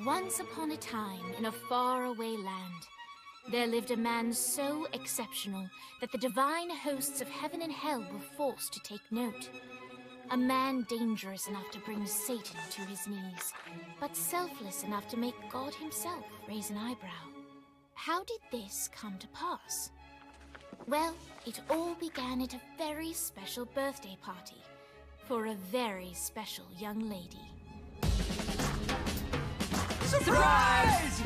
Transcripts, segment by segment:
Once upon a time, in a faraway land, there lived a man so exceptional that the divine hosts of heaven and hell were forced to take note. A man dangerous enough to bring Satan to his knees, but selfless enough to make God himself raise an eyebrow. How did this come to pass? Well, it all began at a very special birthday party for a very special young lady. Surprise!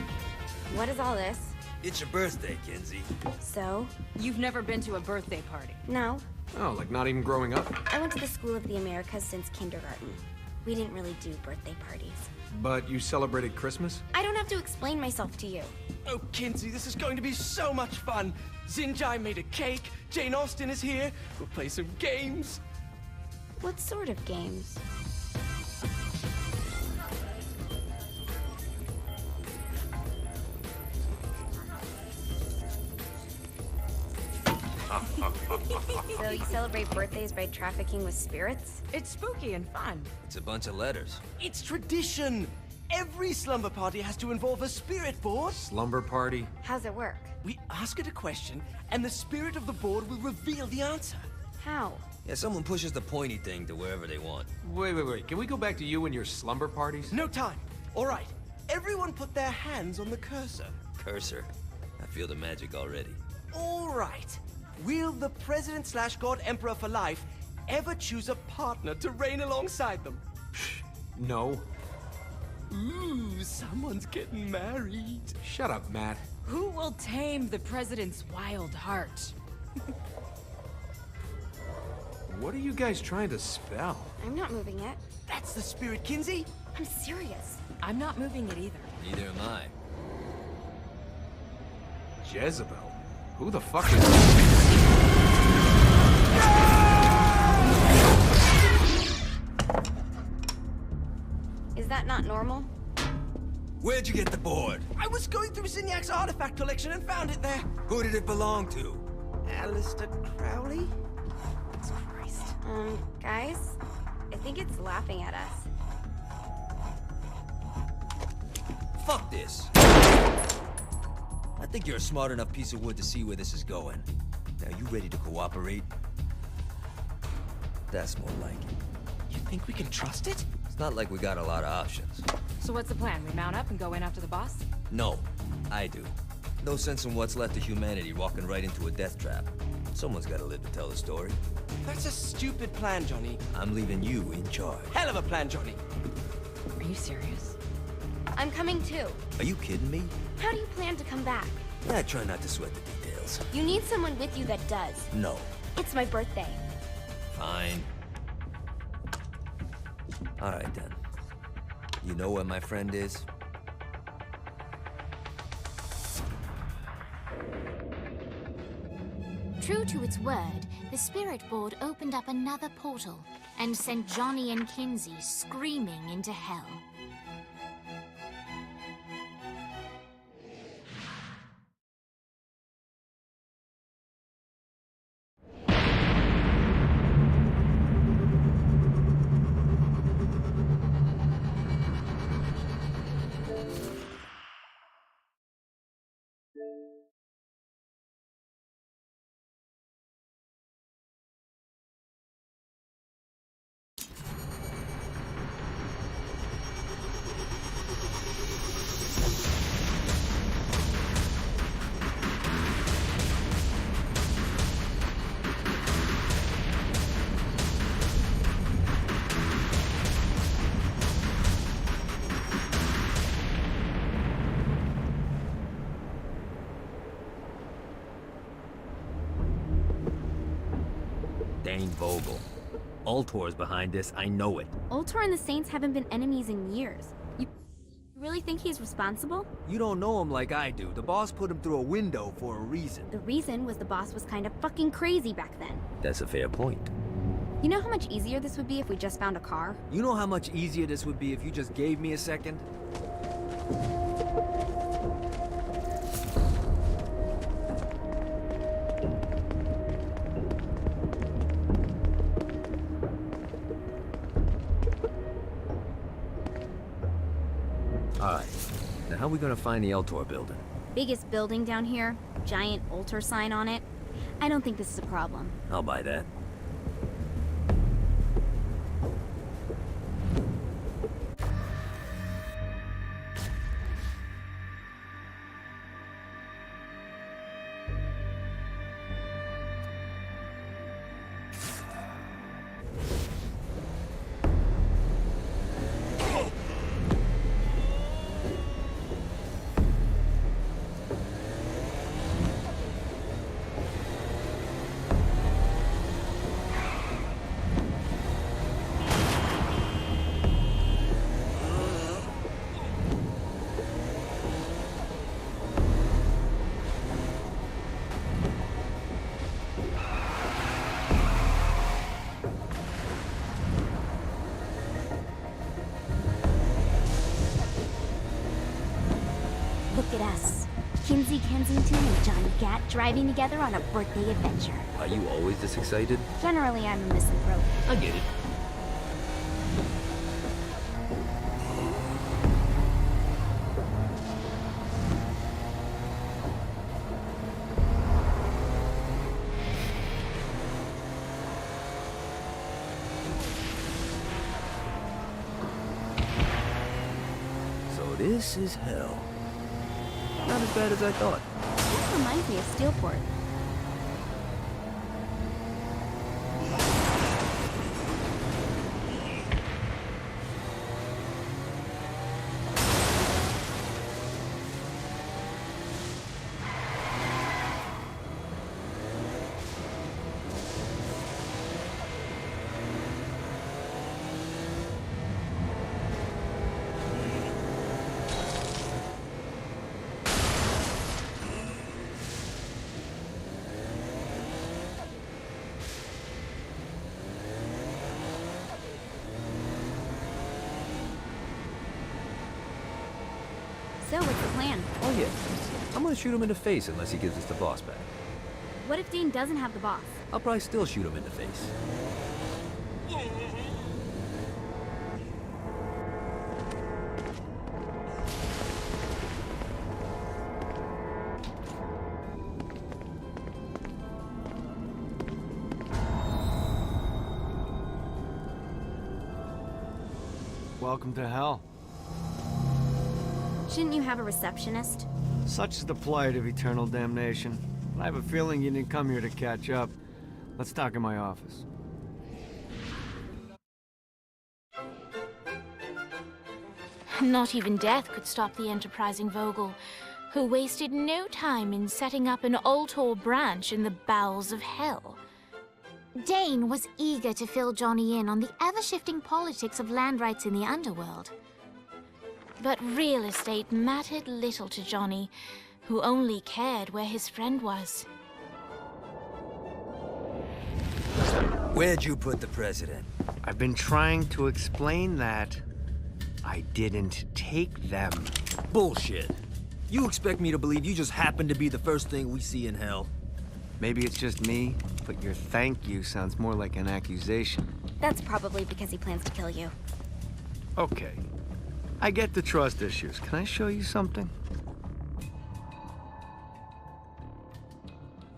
What is all this? It's your birthday, Kinsey. So? You've never been to a birthday party? No. Oh, like not even growing up? I went to the School of the Americas since kindergarten. We didn't really do birthday parties. But you celebrated Christmas? I don't have to explain myself to you. Oh, Kinsey, this is going to be so much fun. Xinjai made a cake, Jane Austen is here, we'll play some games. What sort of games? So you celebrate birthdays by trafficking with spirits? It's spooky and fun. It's a bunch of letters. It's tradition. Every slumber party has to involve a spirit board. Slumber party? How's it work? We ask it a question, and the spirit of the board will reveal the answer. How? Yeah, someone pushes the pointy thing to wherever they want. Wait. Can we go back to you and your slumber parties? No time. All right. Everyone put their hands on the cursor. Cursor. I feel the magic already. All right. Will the President/God Emperor for life ever choose a partner to reign alongside them? No. Ooh, someone's getting married. Shut up, Matt. Who will tame the president's wild heart? What are you guys trying to spell? I'm not moving it. That's the spirit, Kinsey. I'm serious. I'm not moving it either. Neither am I. Jezebel? Who the fuck is... Is that not normal? Where'd you get the board? I was going through Signac's artifact collection and found it there. Who did it belong to? Alistair Crowley? Christ. Guys? I think it's laughing at us. Fuck this. I think you're a smart enough piece of wood to see where this is going. Now, you ready to cooperate? That's more like it. You think we can trust it? It's not like we got a lot of options. So what's the plan? We mount up and go in after the boss? No, I do. No sense in what's left of humanity walking right into a death trap. Someone's gotta live to tell the story. That's a stupid plan, Johnny. I'm leaving you in charge. Hell of a plan, Johnny. Are you serious? I'm coming too. Are you kidding me? How do you plan to come back? Yeah, I try not to sweat the details. You need someone with you that does. No. It's my birthday. Fine. Alright then. You know where my friend is? True to its word, the spirit board opened up another portal and sent Johnny and Kinsey screaming into hell. Dane Vogel. Ultor's behind this, I know it. Ultor and the Saints haven't been enemies in years. You really think he's responsible? You don't know him like I do. The boss put him through a window for a reason. The reason was the boss was kind of fucking crazy back then. That's a fair point. You know how much easier this would be if we just found a car? You know how much easier this would be if you just gave me a second? Alright. Now how are we gonna find the Eltor building? Biggest building down here, giant altar sign on it. I don't think this is a problem. I'll buy that. Look at us. Kinsey Kensington and Johnny Gat driving together on a birthday adventure. Are you always this excited? Generally, I'm a misanthrope. I get it. So this is hell. Not as bad as I thought. That reminds me of Steelport. So, what's the plan? Oh yeah. I'm gonna shoot him in the face unless he gives us the boss back. What if Dean doesn't have the boss? I'll probably still shoot him in the face. Welcome to hell. Shouldn't you have a receptionist? Such is the plight of eternal damnation. I have a feeling you didn't come here to catch up. Let's talk in my office. Not even death could stop the enterprising Vogel, who wasted no time in setting up an Altor branch in the bowels of hell. Dane was eager to fill Johnny in on the ever-shifting politics of land rights in the underworld. But real estate mattered little to Johnny, who only cared where his friend was. Where'd you put the president? I've been trying to explain that. I didn't take them. Bullshit. You expect me to believe you just happened to be the first thing we see in hell? Maybe it's just me, but your thank you sounds more like an accusation. That's probably because he plans to kill you. Okay. I get the trust issues. Can I show you something?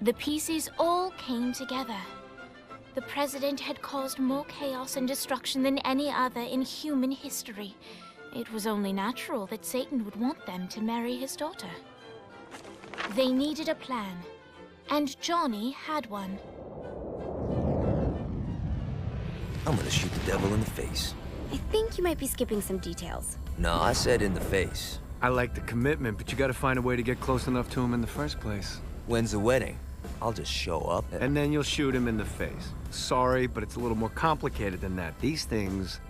The pieces all came together. The president had caused more chaos and destruction than any other in human history. It was only natural that Satan would want them to marry his daughter. They needed a plan, and Johnny had one. I'm gonna shoot the devil in the face. I think you might be skipping some details. No, I said in the face. I like the commitment, but you gotta find a way to get close enough to him in the first place. When's the wedding? I'll just show up And then you'll shoot him in the face. Sorry, but it's a little more complicated than that. These things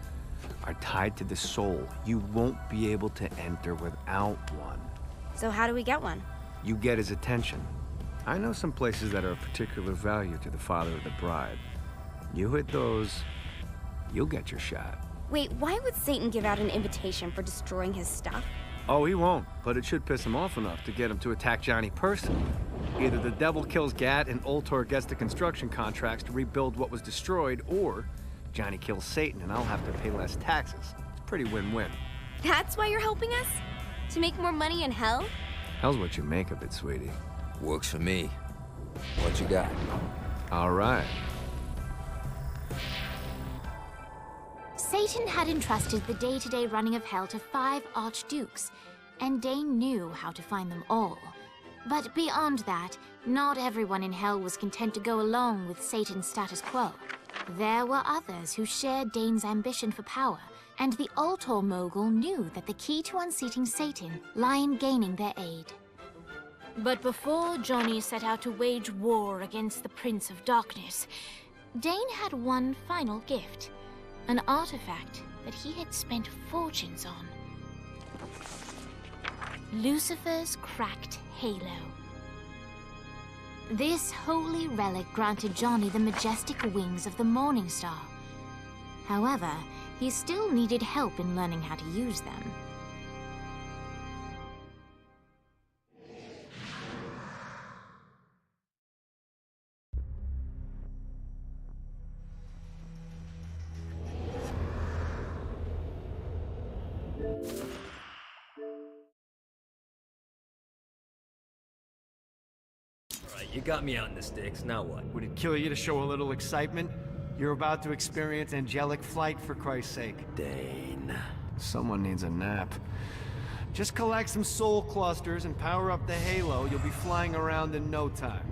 are tied to the soul. You won't be able to enter without one. So how do we get one? You get his attention. I know some places that are of particular value to the father of the bride. You hit those, you'll get your shot. Wait, why would Satan give out an invitation for destroying his stuff? Oh, he won't, but it should piss him off enough to get him to attack Johnny personally. Either the devil kills Gat and Ultor gets the construction contracts to rebuild what was destroyed, or Johnny kills Satan and I'll have to pay less taxes. It's pretty win-win. That's why you're helping us? To make more money in hell? Hell's what you make of it, sweetie. Works for me. What you got? All right. Satan had entrusted the day-to-day running of Hell to 5 archdukes, and Dane knew how to find them all. But beyond that, not everyone in Hell was content to go along with Satan's status quo. There were others who shared Dane's ambition for power, and the Ultor mogul knew that the key to unseating Satan lay in gaining their aid. But before Johnny set out to wage war against the Prince of Darkness, Dane had one final gift. An artifact that he had spent fortunes on. Lucifer's cracked halo. This holy relic granted Johnny the majestic wings of the Morning Star. However, he still needed help in learning how to use them. Alright, you got me out in the sticks, now what? Would it kill you to show a little excitement? You're about to experience angelic flight, for Christ's sake. Dane. Someone needs a nap. Just collect some soul clusters and power up the halo. You'll be flying around in no time.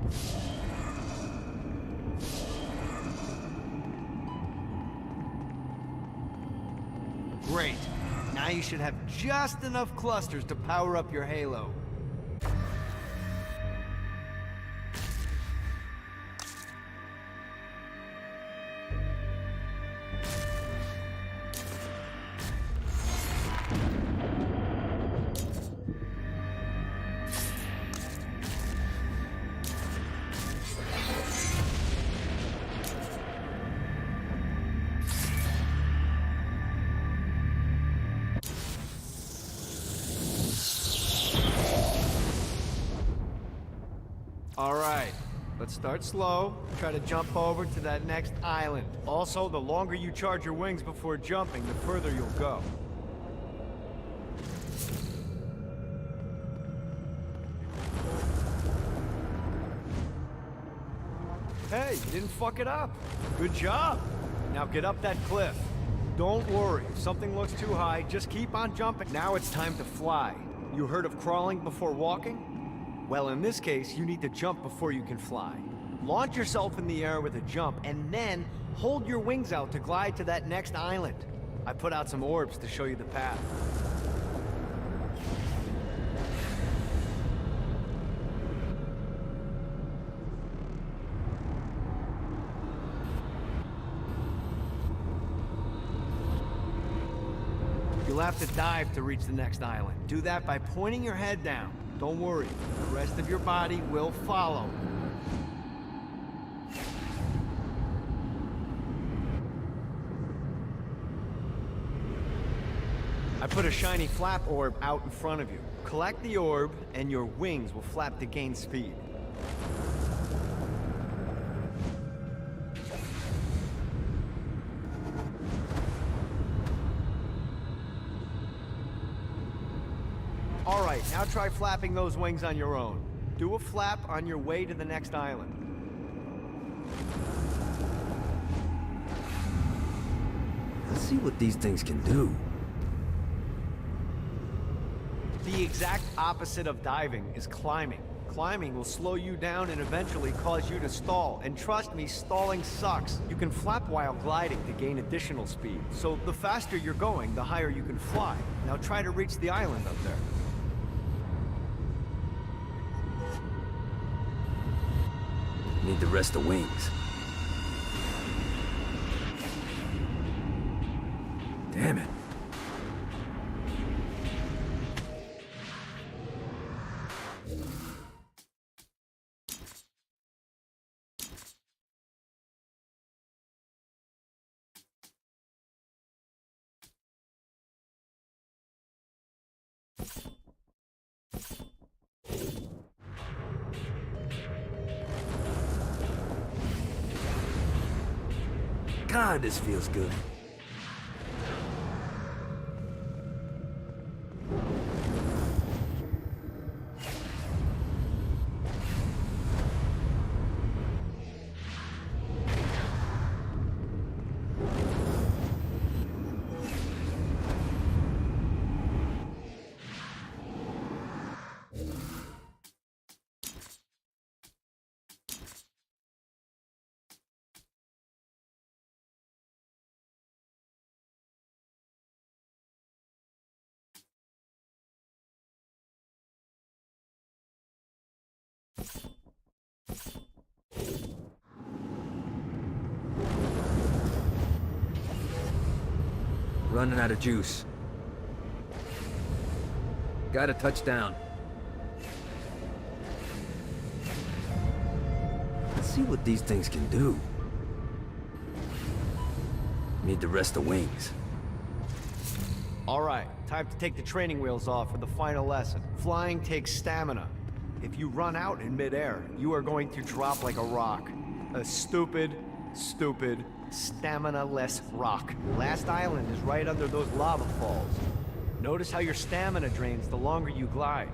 Great. Now you should have just enough clusters to power up your halo. Alright, let's start slow. Try to jump over to that next island. Also, the longer you charge your wings before jumping, the further you'll go. Hey, you didn't fuck it up. Good job. Now get up that cliff. Don't worry, if something looks too high, just keep on jumping. Now it's time to fly. You heard of crawling before walking? Well, in this case, you need to jump before you can fly. Launch yourself in the air with a jump, and then hold your wings out to glide to that next island. I put out some orbs to show you the path. You'll have to dive to reach the next island. Do that by pointing your head down. Don't worry, the rest of your body will follow. I put a shiny flap orb out in front of you. Collect the orb, and your wings will flap to gain speed. Alright, now try flapping those wings on your own. Do a flap on your way to the next island. Let's see what these things can do. The exact opposite of diving is climbing. Climbing will slow you down and eventually cause you to stall. And trust me, stalling sucks. You can flap while gliding to gain additional speed. So the faster you're going, the higher you can fly. Now try to reach the island up there. Need the rest of wings. Damn it. God, this feels good. Running out of juice. Got a touchdown. Let's see what these things can do. Need to rest the wings. All right, time to take the training wheels off for the final lesson. Flying takes stamina. If you run out in midair, you are going to drop like a rock. A stupid, stamina-less rock. Last island is right under those lava falls. Notice how your stamina drains the longer you glide.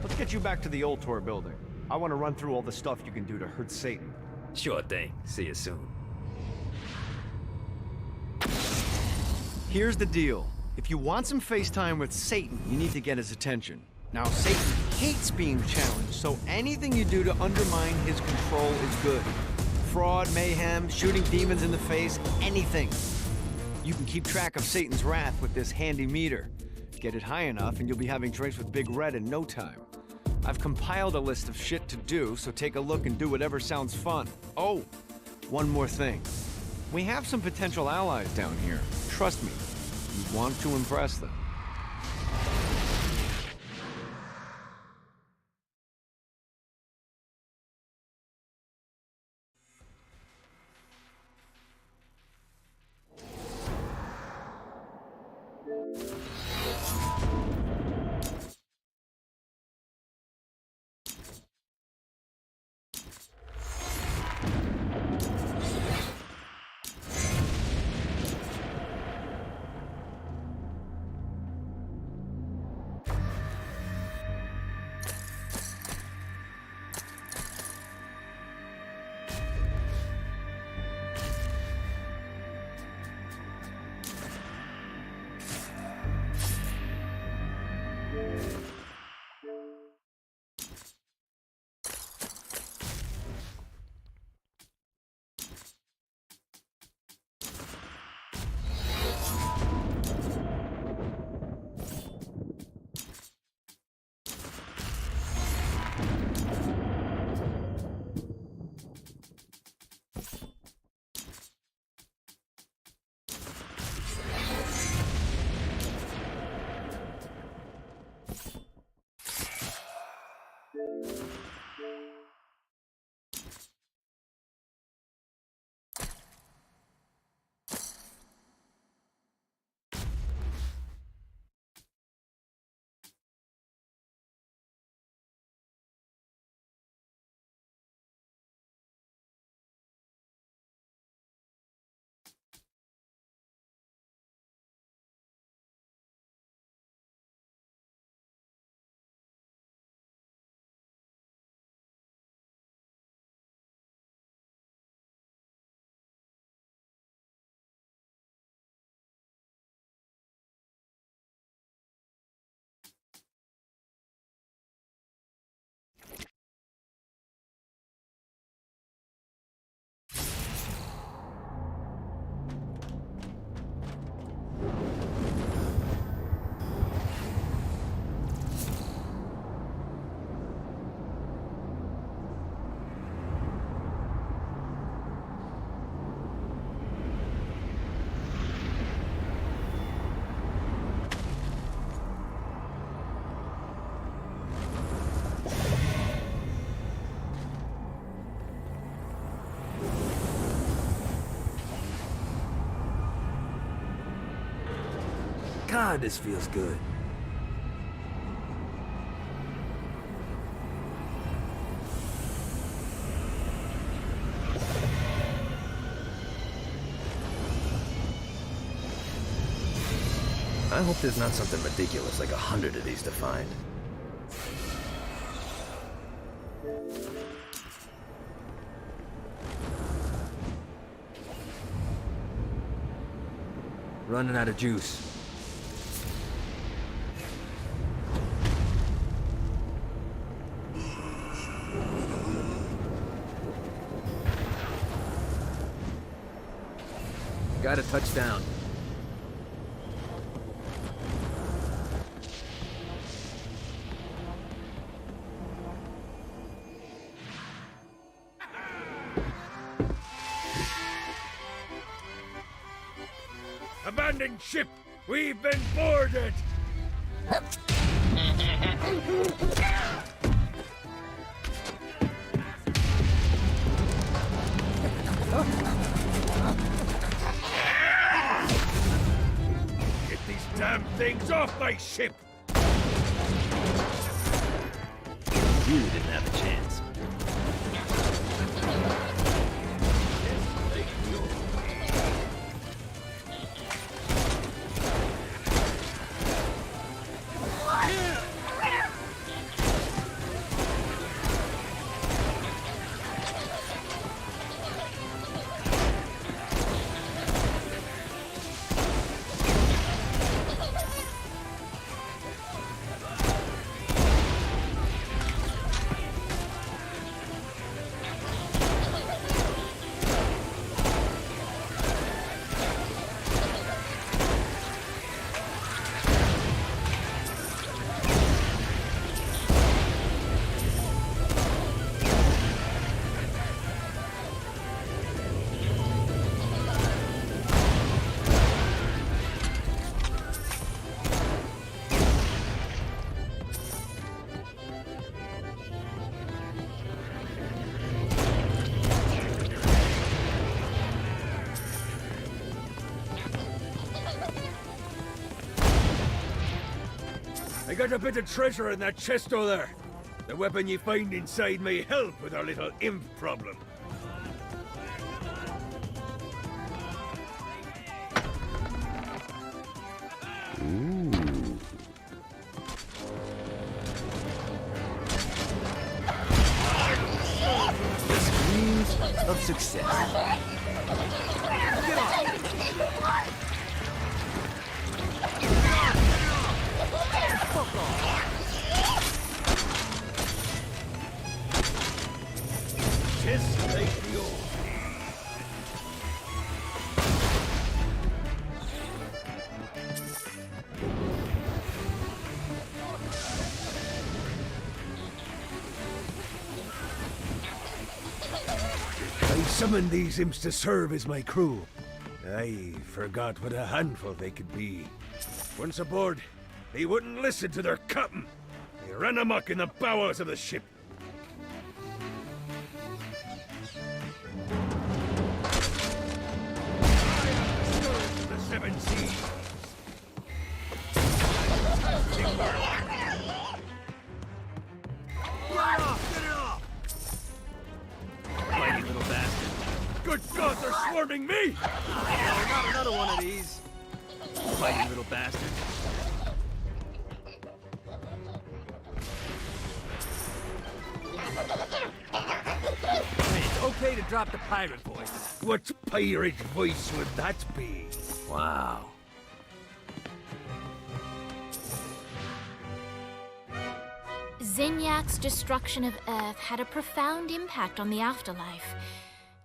Let's get you back to the old tour building. I want to run through all the stuff you can do to hurt Satan. Sure thing. See you soon. Here's the deal. If you want some FaceTime with Satan, you need to get his attention. Now, Satan hates being challenged, so anything you do to undermine his control is good. Fraud, mayhem, shooting demons in the face, anything. You can keep track of Satan's wrath with this handy meter. Get it high enough and you'll be having drinks with Big Red in no time. I've compiled a list of shit to do, so take a look and do whatever sounds fun. Oh, one more thing. We have some potential allies down here. Trust me, you want to impress them. God, this feels good. I hope there's not something ridiculous like 100 of these to find. Running out of juice. Got a touchdown. abandoned ship! We've been boarded! Get these damn things off my ship! You didn't have a chance. I got a bit of treasure in that chest over there. The weapon you find inside may help with our little imp problem. The screams of success. Just like the old. I summoned these imps to serve as my crew. I forgot what a handful they could be. Once aboard, they wouldn't listen to their captain. They ran amok in the bowels of the ship. The seven seas. Mighty little bastard. Good God, they're swarming me! No, not another one of these. Mighty little bastard. Hey, it's okay to drop the pirate voice. What pirate voice would that be? Wow. Zinyak's destruction of Earth had a profound impact on the afterlife.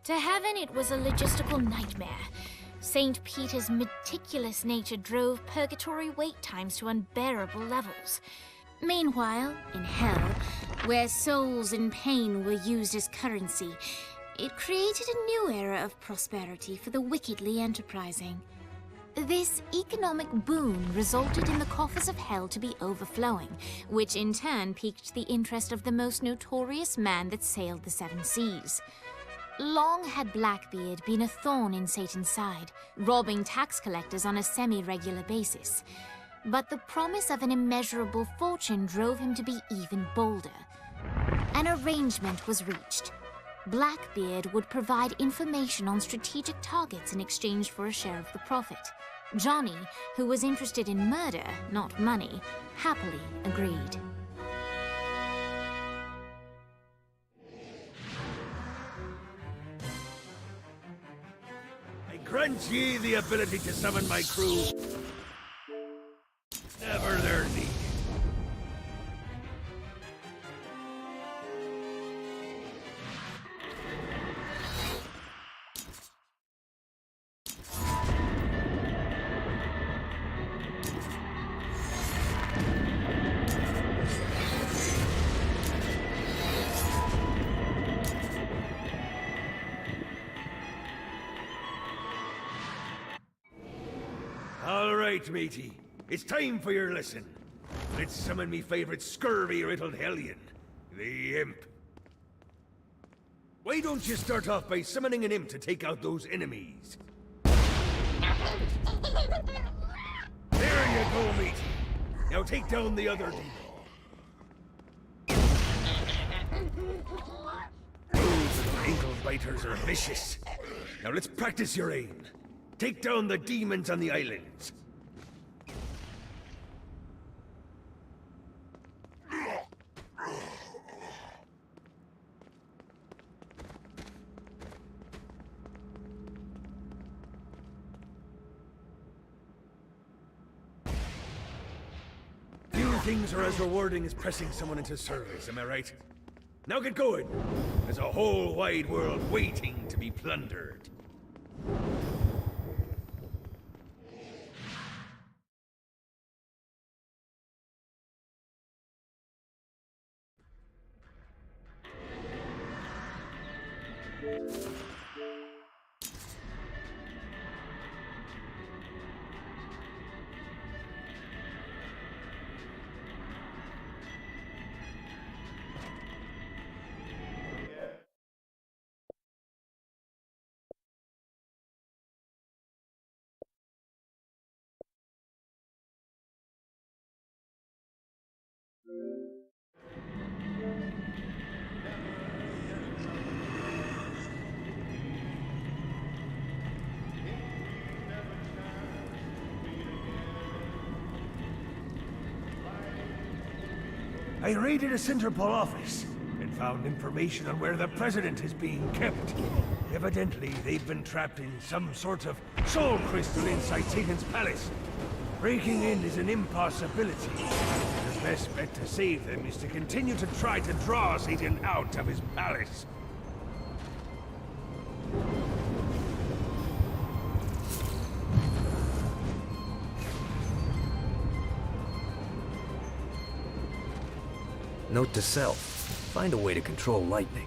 To heaven, it was a logistical nightmare. St. Peter's meticulous nature drove purgatory wait times to unbearable levels. Meanwhile, in hell, where souls in pain were used as currency, it created a new era of prosperity for the wickedly enterprising. This economic boon resulted in the coffers of hell to be overflowing, which in turn piqued the interest of the most notorious man that sailed the seven seas. Long had Blackbeard been a thorn in Satan's side, robbing tax collectors on a semi-regular basis. But the promise of an immeasurable fortune drove him to be even bolder. An arrangement was reached. Blackbeard would provide information on strategic targets in exchange for a share of the profit. Johnny, who was interested in murder, not money, happily agreed. I grant ye the ability to summon my crew. Never their need. right, matey. It's time for your lesson. Let's summon me favorite scurvy-riddled hellion, the Imp. Why don't you start off by summoning an imp to take out those enemies? There you go, matey. Now take down the other demon. Those little ankle biters are vicious. Now let's practice your aim. Take down the demons on the islands. Few things are as rewarding as pressing someone into service, am I right? Now get going! There's a whole wide world waiting to be plundered. I raided a Centerpol office and found information on where the president is being kept. Evidently, they've been trapped in some sort of soul crystal inside Satan's palace. Breaking in is an impossibility. The best bet to save them is to continue to try to draw Satan out of his palace. Note to self, find a way to control lightning.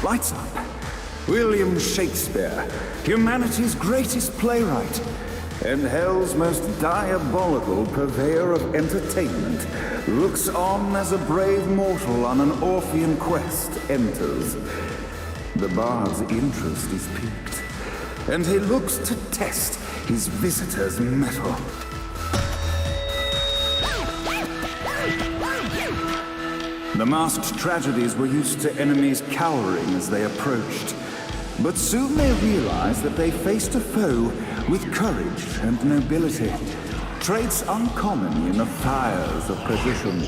Lights up. William Shakespeare, humanity's greatest playwright, and hell's most diabolical purveyor of entertainment, looks on as a brave mortal on an Orphean quest enters. The bard's interest is piqued, and he looks to test his visitor's mettle. The masked tragedies were used to enemies cowering as they approached. But soon they realized that they faced a foe with courage and nobility, traits uncommon in the fires of perdition.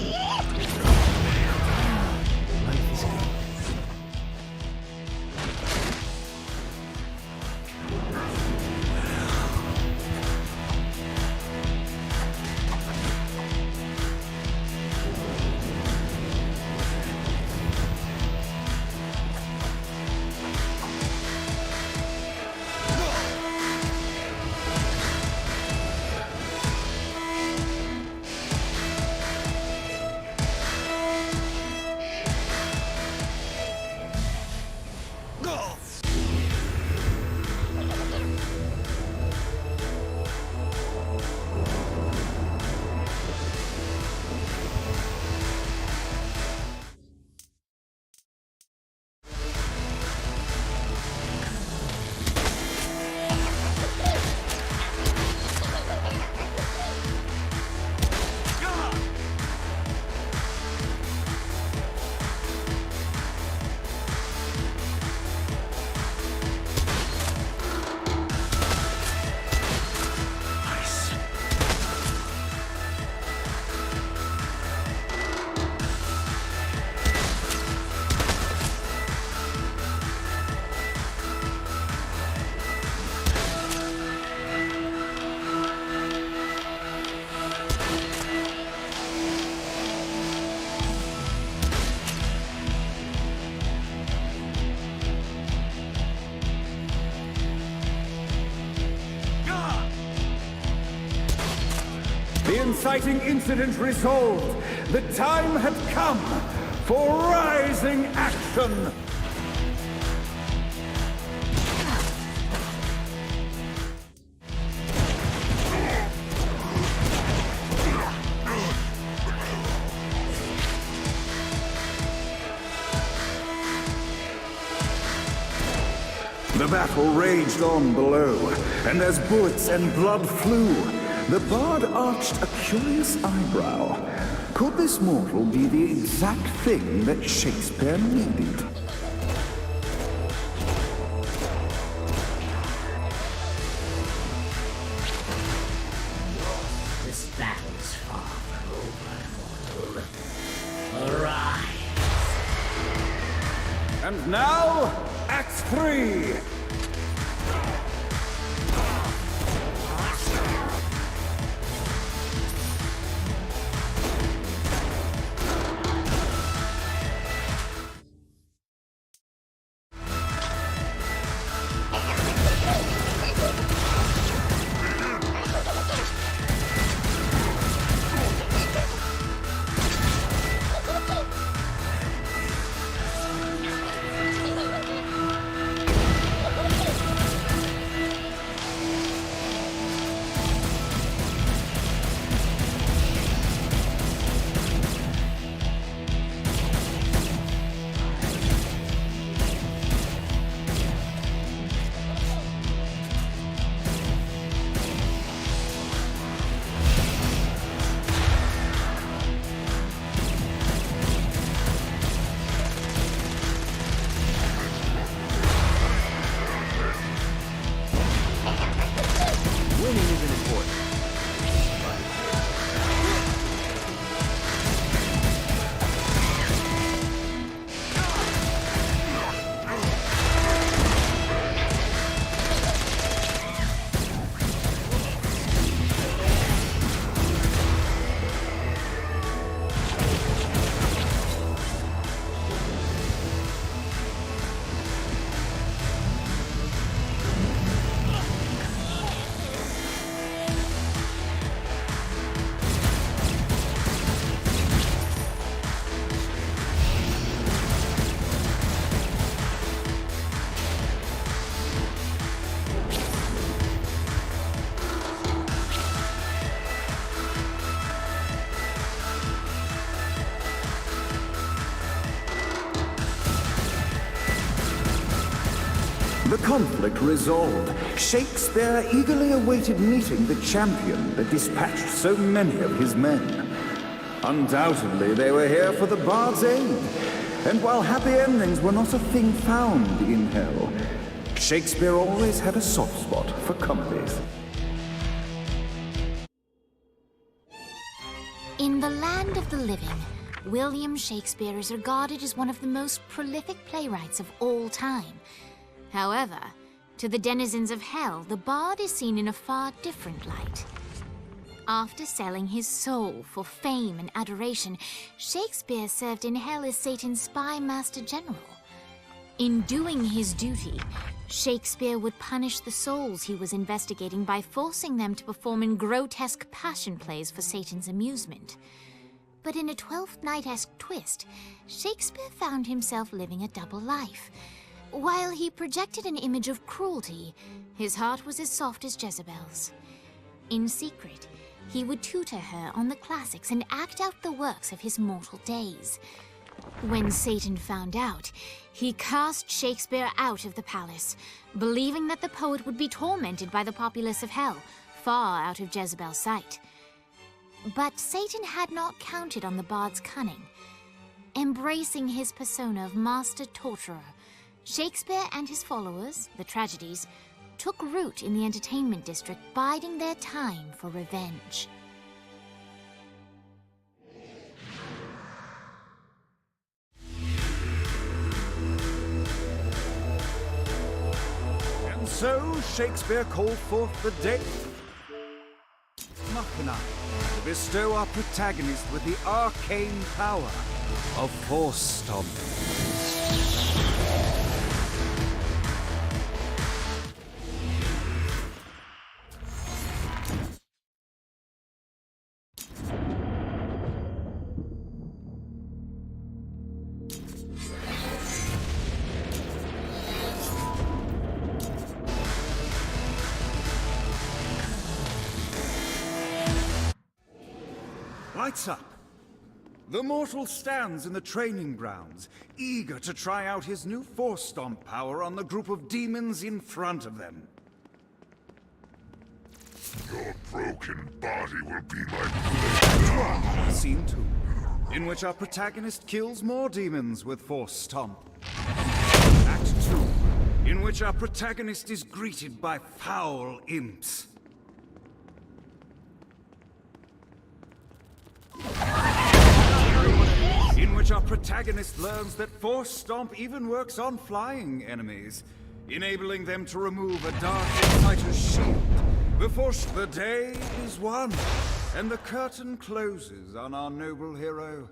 exciting incident resolved, the time had come for rising action! The battle raged on below, and as bullets and blood flew, the bard arched a curious eyebrow. Could this mortal be the exact thing that Shakespeare needed? This battle's far from over, mortal. Arise! And now, Act 3! The conflict resolved, Shakespeare eagerly awaited meeting the champion that dispatched so many of his men. Undoubtedly, they were here for the bard's aid, and while happy endings were not a thing found in hell, Shakespeare always had a soft spot for comedies. In the land of the living, William Shakespeare is regarded as one of the most prolific playwrights of all time. However, to the denizens of hell, the bard is seen in a far different light. After selling his soul for fame and adoration, Shakespeare served in hell as Satan's spy master general. In doing his duty, Shakespeare would punish the souls he was investigating by forcing them to perform in grotesque passion plays for Satan's amusement. But in a Twelfth Night-esque twist, Shakespeare found himself living a double life. While he projected an image of cruelty, his heart was as soft as Jezebel's. In secret, he would tutor her on the classics and act out the works of his mortal days. When Satan found out, he cast Shakespeare out of the palace, believing that the poet would be tormented by the populace of hell, far out of Jezebel's sight. But Satan had not counted on the bard's cunning. Embracing his persona of master torturer, Shakespeare and his followers, the tragedies, took root in the entertainment district, biding their time for revenge. And so Shakespeare called forth the day Machina to bestow our protagonist with the arcane power of Force Stomp. lights up. The mortal stands in the training grounds, eager to try out his new Force Stomp power on the group of demons in front of them. Your broken body will be my Scene 2, in which our protagonist kills more demons with Force Stomp. Act 2, in which our protagonist is greeted by foul imps. In which our protagonist learns that Force Stomp even works on flying enemies, enabling them to remove a Dark Exciter's shield before the day is won, and the curtain closes on our noble hero.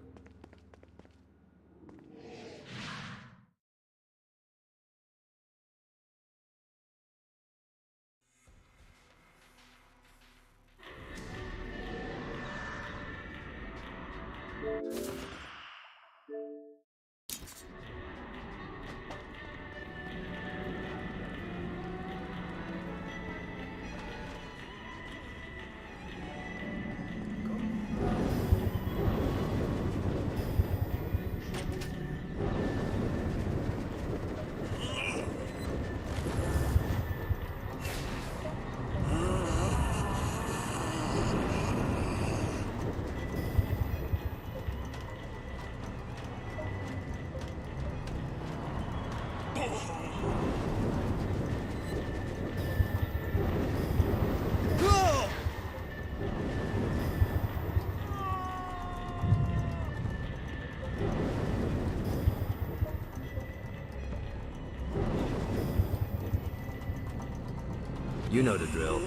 You know the drill.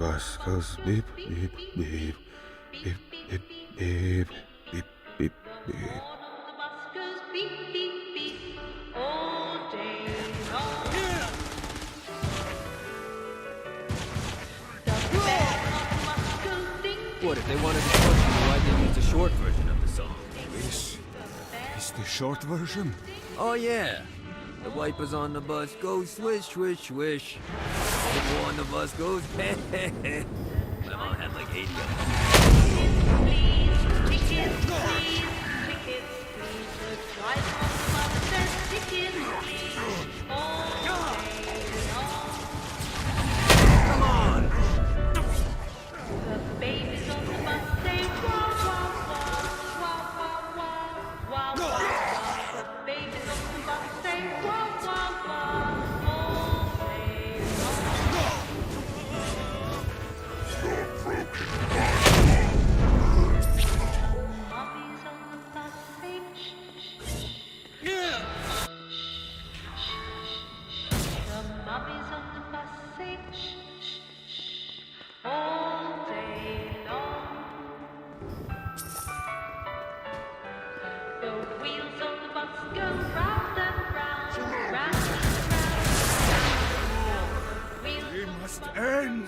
bus goes beep, beep, beep, beep, beep, beep, beep, beep, beep. What, if they wanted to torture you, why'd they use the short version of the song? This is the short version. Oh, yeah. The wipers on the bus go swish, swish, swish. The war on the bus goes heh, heh, heh. My mom had like 80 of them. Come on! We must end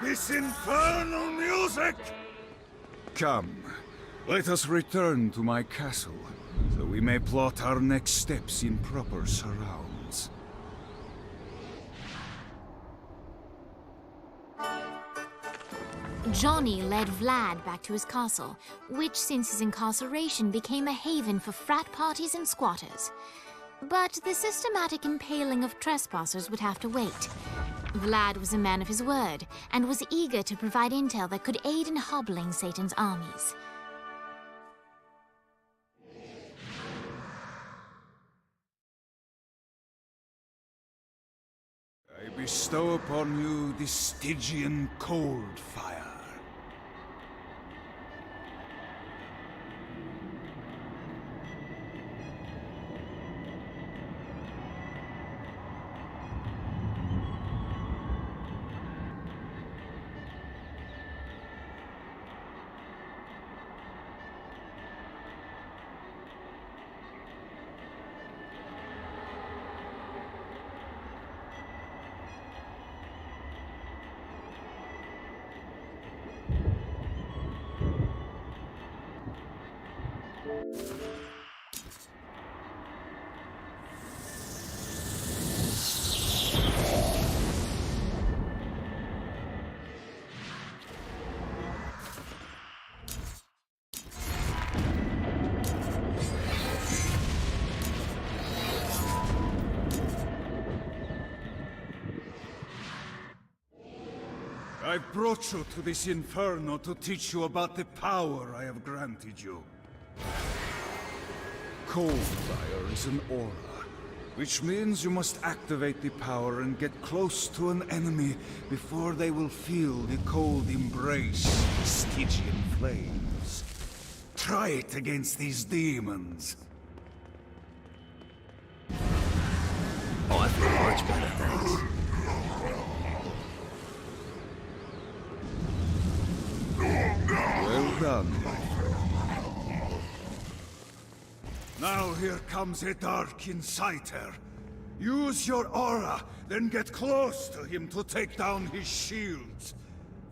this infernal music! Come, let us return to my castle, so we may plot our next steps in proper surrounds. Johnny led Vlad back to his castle, which since his incarceration became a haven for frat parties and squatters. But the systematic impaling of trespassers would have to wait. Vlad was a man of his word, and was eager to provide intel that could aid in hobbling Satan's armies. I bestow upon you the Stygian cold fire. I've brought you to this inferno to teach you about the power I have granted you. Cold fire is an aura, which means you must activate the power and get close to an enemy before they will feel the cold embrace of the Stygian flames. Try it against these demons. Oh, I feel much better, thanks. Well done, my friend. Now here comes a dark inciter. Use your aura, then get close to him to take down his shields.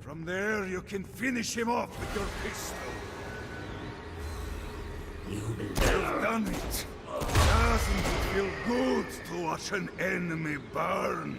From there, you can finish him off with your pistol. You've done it. Doesn't it feel good to watch an enemy burn?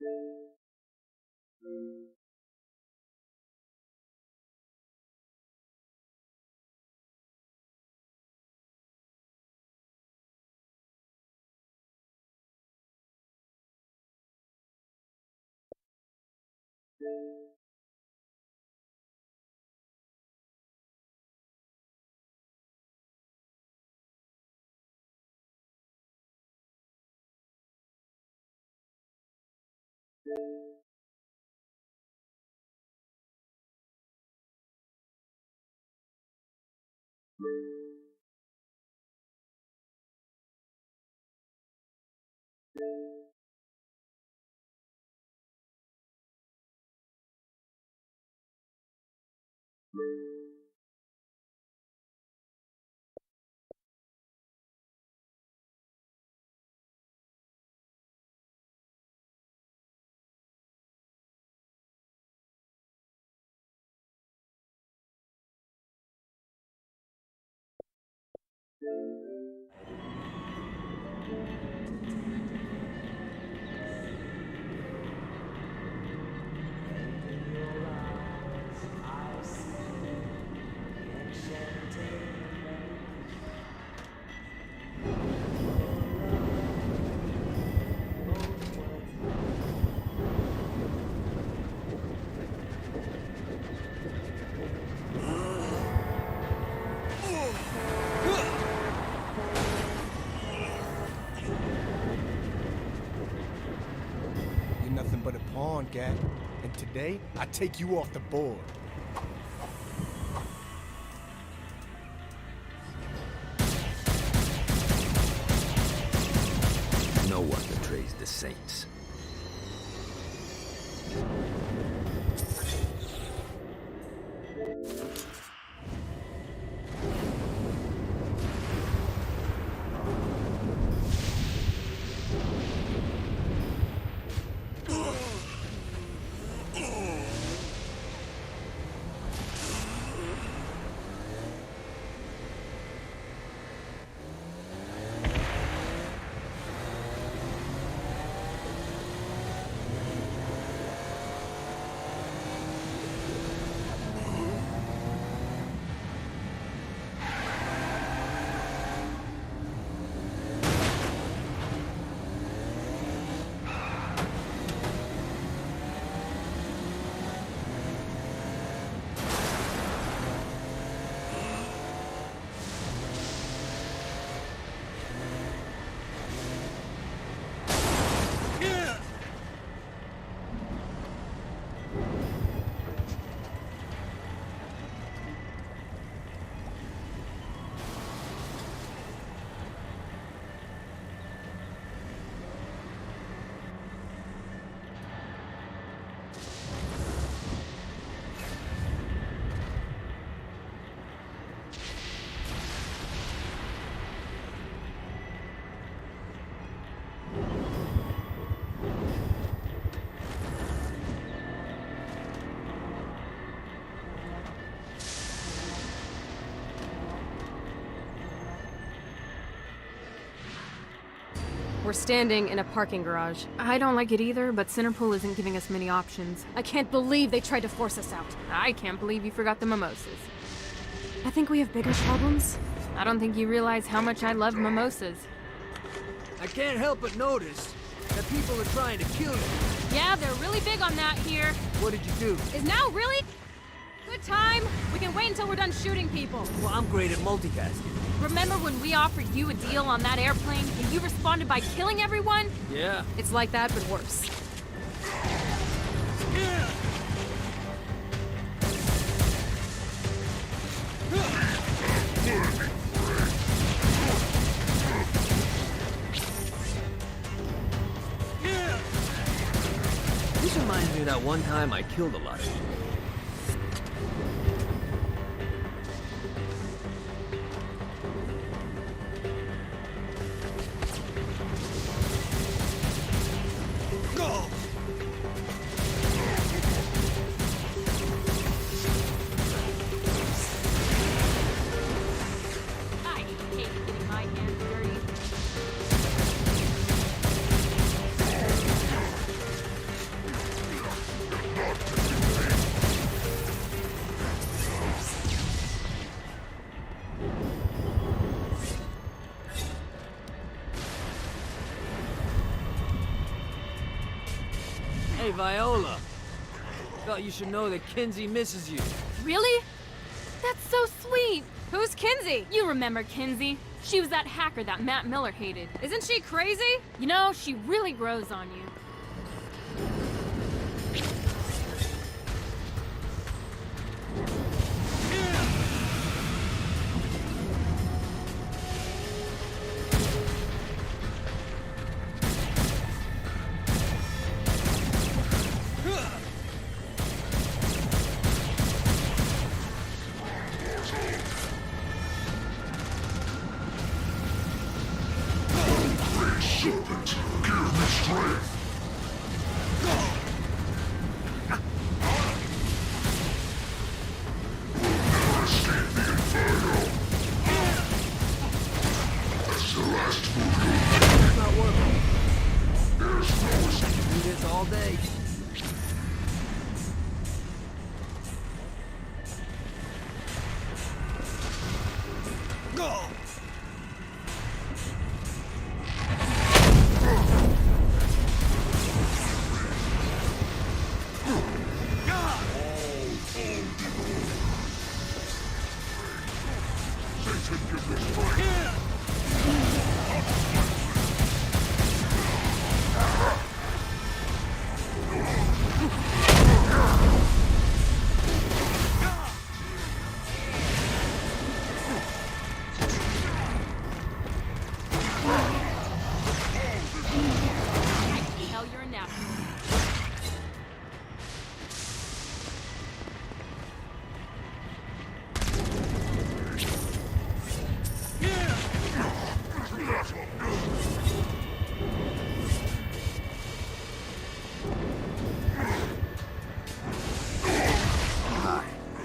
You're nothing but a pawn, Gat. And today, I take you off the board. No one betrays the Saints. We're standing in a parking garage. I don't like it either, but Centerpool isn't giving us many options. I can't believe they tried to force us out. I can't believe you forgot the mimosas. I think we have bigger problems. I don't think you realize how much I love mimosas. I can't help but notice that people are trying to kill you. Yeah, they're really big on that here. What did you do? Is now really good time? We can wait until we're done shooting people. Well, I'm great at multitasking. Remember when we offered you a deal on that airplane and you responded by killing everyone? Yeah. It's like that, but worse. This reminds me of that one time I killed a lot of people. I hate getting my hands dirty. Hey, Viola. Thought you should know that Kinsey misses you. Really? That's so sweet! Who's Kinsey? You remember Kinsey. She was that hacker that Matt Miller hated. Isn't she crazy? You know, she really grows on you.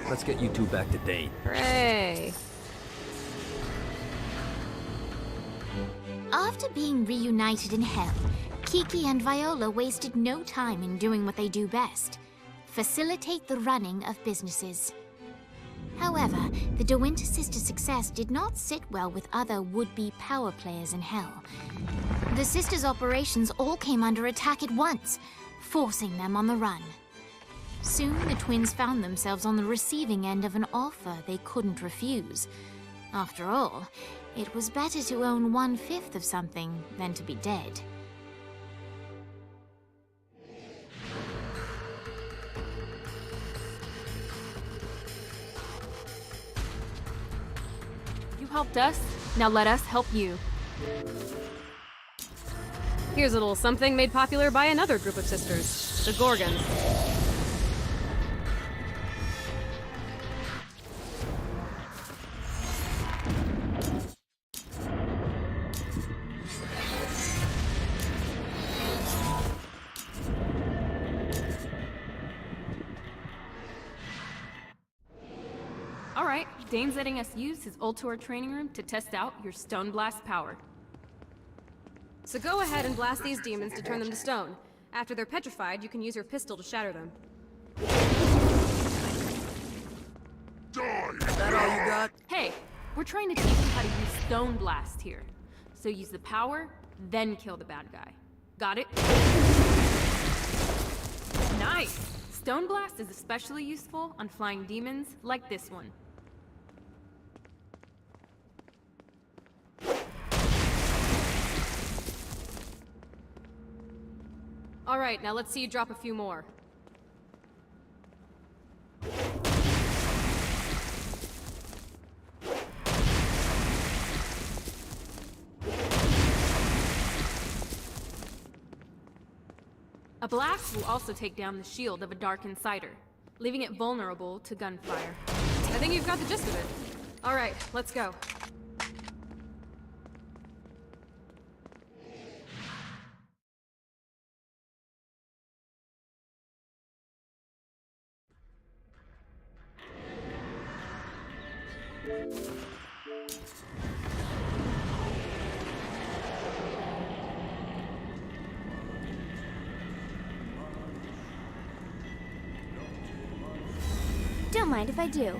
Let's get you two back to date. Hooray! After being reunited in Hell, Kiki and Viola wasted no time in doing what they do best: facilitate the running of businesses. However, the De Winter sisters' success did not sit well with other would-be power players in Hell. The sisters' operations all came under attack at once, forcing them on the run. Soon, the twins found themselves on the receiving end of an offer they couldn't refuse. After all, it was better to own 1/5 of something than to be dead. You helped us, now let us help you. Here's a little something made popular by another group of sisters, the Gorgons. Alright, Dane's letting us use his Ultor training room to test out your Stone Blast power. So go ahead and blast these demons to turn them to stone. After they're petrified, you can use your pistol to shatter them. Is that all you got? Hey, we're trying to teach you how to use Stone Blast here. So use the power, then kill the bad guy. Got it? Nice! Stone Blast is especially useful on flying demons like this one. Alright, now let's see you drop a few more. A blast will also take down the shield of a Dark Insider, leaving it vulnerable to gunfire. I think you've got the gist of it. Alright, let's go. Don't mind if I do.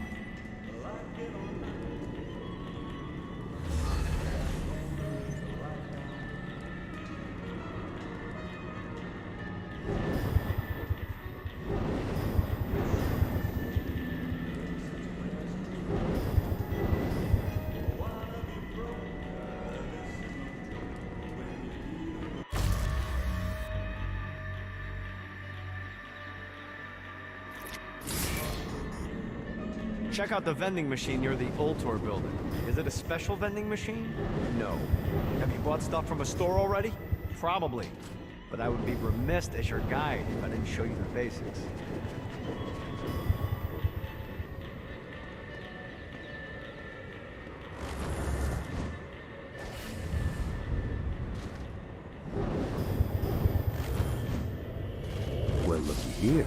Check out the vending machine near the Ultor building. Is it a special vending machine? No. Have you bought stuff from a store already? Probably. But I would be remiss as your guide if I didn't show you the basics. Well, looky here.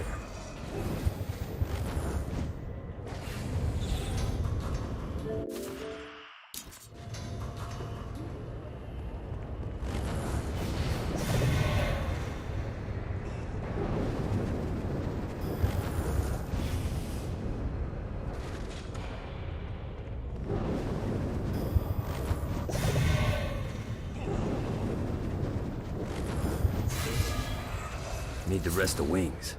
Need to rest the wings.